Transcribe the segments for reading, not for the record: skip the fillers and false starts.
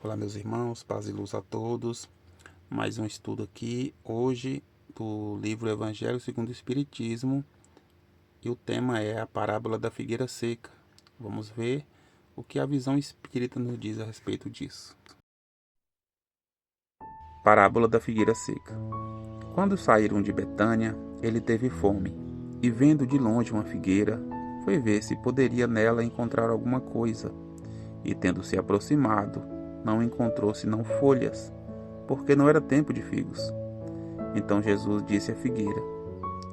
Olá, meus irmãos, paz e luz a todos. Mais um estudo aqui, hoje, do livro Evangelho segundo o Espiritismo, e o tema é a parábola da figueira seca. Vamos ver o que a visão espírita nos diz a respeito disso. Parábola da figueira seca. Quando saíram de Betânia, ele teve fome, e vendo de longe uma figueira, foi ver se poderia nela encontrar alguma coisa, e tendo se aproximado, não encontrou senão folhas, porque não era tempo de figos. Então Jesus disse à figueira: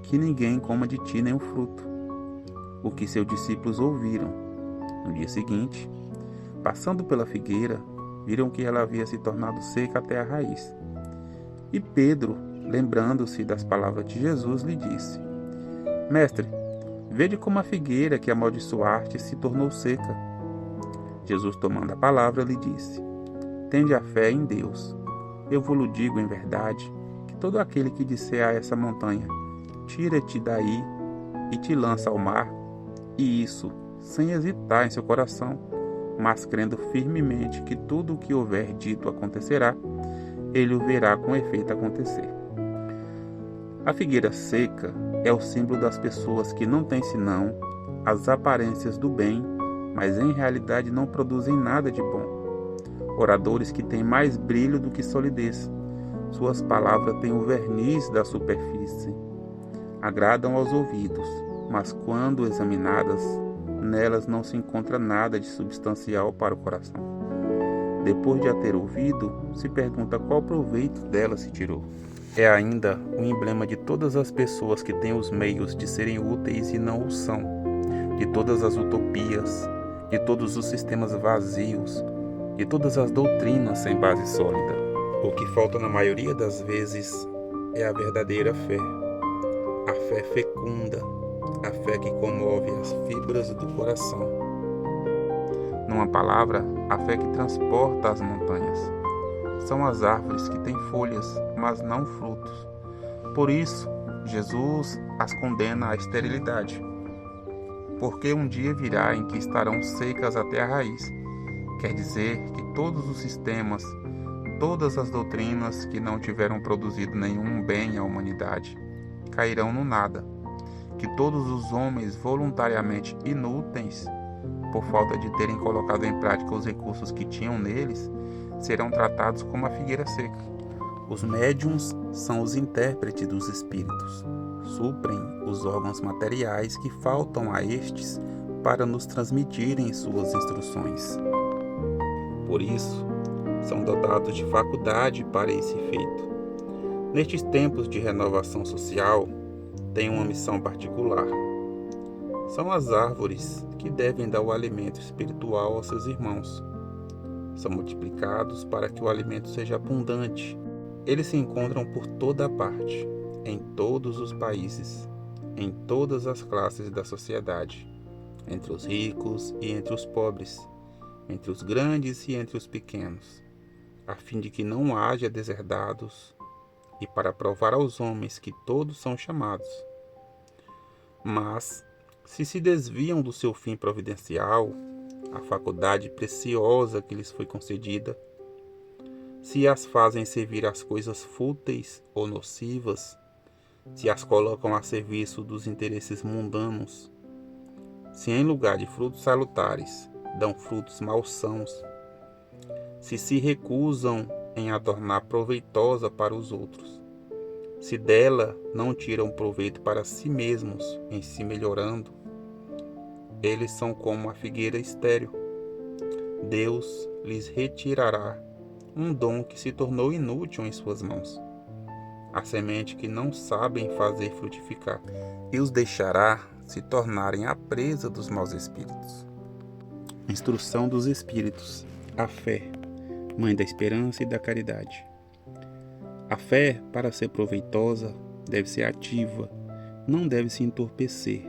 que ninguém coma de ti nenhum fruto. O que seus discípulos ouviram. No dia seguinte, passando pela figueira, viram que ela havia se tornado seca até a raiz. E Pedro, lembrando-se das palavras de Jesus, lhe disse: Mestre, vede como a figueira que amaldiçoaste se tornou seca. Jesus, tomando a palavra, lhe disse: Tende a fé em Deus. Eu vos digo em verdade, que todo aquele que disser a essa montanha: tira-te daí e te lança ao mar, e isso sem hesitar em seu coração, mas crendo firmemente que tudo o que houver dito acontecerá, ele o verá com efeito acontecer. A figueira seca é o símbolo das pessoas que não têm senão as aparências do bem, mas em realidade não produzem nada de bom. Oradores que têm mais brilho do que solidez. Suas palavras têm o verniz da superfície. Agradam aos ouvidos, mas quando examinadas, nelas não se encontra nada de substancial para o coração. Depois de a ter ouvido, se pergunta qual proveito dela se tirou. É ainda o emblema de todas as pessoas que têm os meios de serem úteis e não o são, de todas as utopias, de todos os sistemas vazios, de todas as doutrinas sem base sólida. O que falta na maioria das vezes é a verdadeira fé. A fé fecunda, a fé que comove as fibras do coração. Numa palavra, a fé que transporta as montanhas. São as árvores que têm folhas, mas não frutos. Por isso, Jesus as condena à esterilidade. Porque um dia virá em que estarão secas até a raiz. Quer dizer que todos os sistemas, todas as doutrinas que não tiveram produzido nenhum bem à humanidade, cairão no nada. Que todos os homens voluntariamente inúteis, por falta de terem colocado em prática os recursos que tinham neles, serão tratados como a figueira seca. Os médiuns são os intérpretes dos espíritos. Suprem os órgãos materiais que faltam a estes para nos transmitirem suas instruções. Por isso, são dotados de faculdade para esse efeito. Nestes tempos de renovação social, têm uma missão particular. São as árvores que devem dar o alimento espiritual aos seus irmãos. São multiplicados para que o alimento seja abundante. Eles se encontram por toda a parte, em todos os países, em todas as classes da sociedade, entre os ricos e entre os pobres, entre os grandes e entre os pequenos, a fim de que não haja deserdados, e para provar aos homens que todos são chamados. Mas, se desviam do seu fim providencial, a faculdade preciosa que lhes foi concedida, se as fazem servir às coisas fúteis ou nocivas, se as colocam a serviço dos interesses mundanos, se em lugar de frutos salutares dão frutos malsãos, se recusam em a tornar proveitosa para os outros, se dela não tiram proveito para si mesmos em se melhorando, eles são como a figueira estéril. Deus lhes retirará um dom que se tornou inútil em suas mãos, a semente que não sabem fazer frutificar, e os deixará se tornarem a presa dos maus espíritos. Instrução dos espíritos. A fé, mãe da esperança e da caridade. A fé, para ser proveitosa, deve ser ativa, não deve se entorpecer.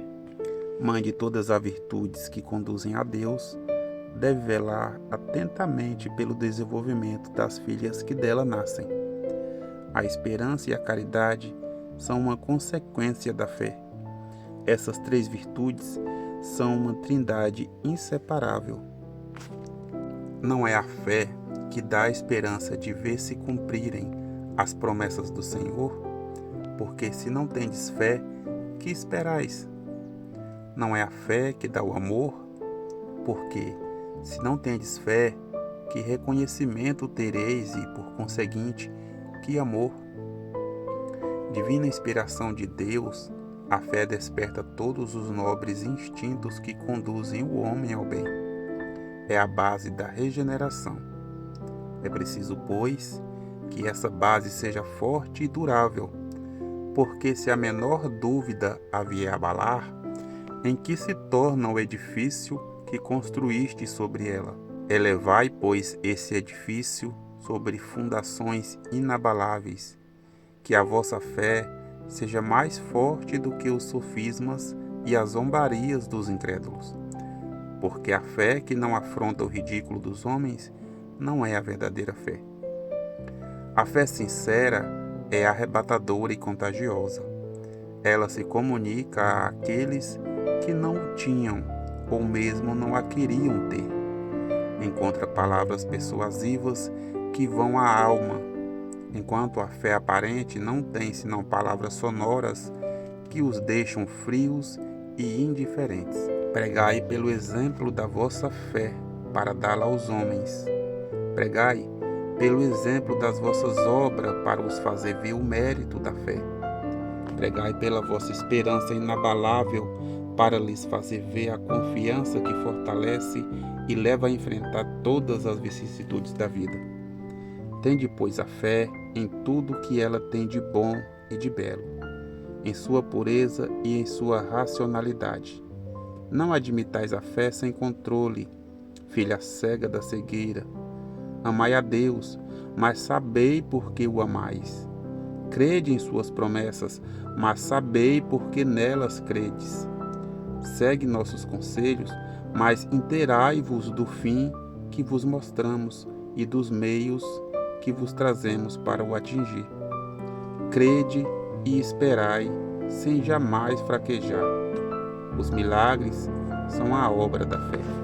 Mãe de todas as virtudes que conduzem a Deus, deve velar atentamente pelo desenvolvimento das filhas que dela nascem. A esperança e a caridade são uma consequência da fé. Essas três virtudes são uma trindade inseparável. Não é a fé que dá a esperança de ver se cumprirem as promessas do Senhor? Porque se não tendes fé, que esperais? Não é a fé que dá o amor? Porque se não tendes fé, que reconhecimento tereis e, por conseguinte, que amor? Divina inspiração de Deus, a fé desperta todos os nobres instintos que conduzem o homem ao bem. É a base da regeneração. É preciso, pois, que essa base seja forte e durável, porque se a menor dúvida a vier abalar, em que se torna o edifício que construíste sobre ela? Elevai, pois, esse edifício sobre fundações inabaláveis, que a vossa fé seja mais forte do que os sofismas e as zombarias dos incrédulos. Porque a fé que não afronta o ridículo dos homens não é a verdadeira fé. A fé sincera é arrebatadora e contagiosa. Ela se comunica àqueles que não o tinham ou mesmo não a queriam ter. Encontra palavras persuasivas que vão à alma, enquanto a fé aparente não tem senão palavras sonoras que os deixam frios e indiferentes. Pregai pelo exemplo da vossa fé para dá-la aos homens. Pregai pelo exemplo das vossas obras para os fazer ver o mérito da fé. Pregai pela vossa esperança inabalável para lhes fazer ver a confiança que fortalece e leva a enfrentar todas as vicissitudes da vida. Tende, pois, a fé em tudo que ela tem de bom e de belo, em sua pureza e em sua racionalidade. Não admitais a fé sem controle, filha cega da cegueira. Amai a Deus, mas sabei por que o amais. Crede em suas promessas, mas sabei por que nelas credes. Segue nossos conselhos, mas inteirai-vos do fim que vos mostramos e dos meios que vos trazemos para o atingir. Crede e esperai, sem jamais fraquejar. Os milagres são a obra da fé.